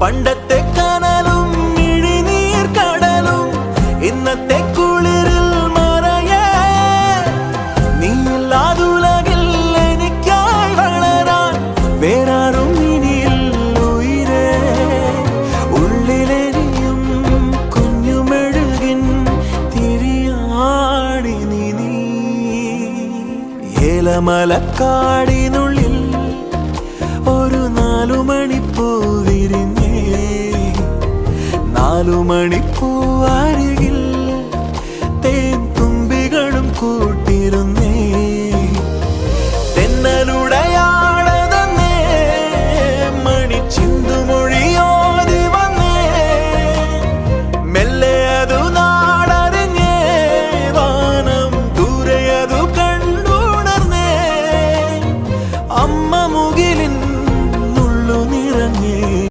പണ്ടത്തെ കനലും ഇഴിനീർ കടലും ഇന്നത്തെ കുളിരിൽ മറയേ നീയില്ലാതുലകിൽ എനിക്കായി വളരാൻ വേറാരും ഇനിയില്ല ഉയിരേ ഉള്ളിലെരിയും കുഞ്ഞുമെഴുകിൻ തിരിയാടി നീ ഏലമലക്കാടിനുള്ളിൽ ഒരു 4 മണിപ്പൂ വിരിഞ്ഞേ 4 മണിപ്പൂ അരികിൽ തേൻ തുമ്പികളും കൂടി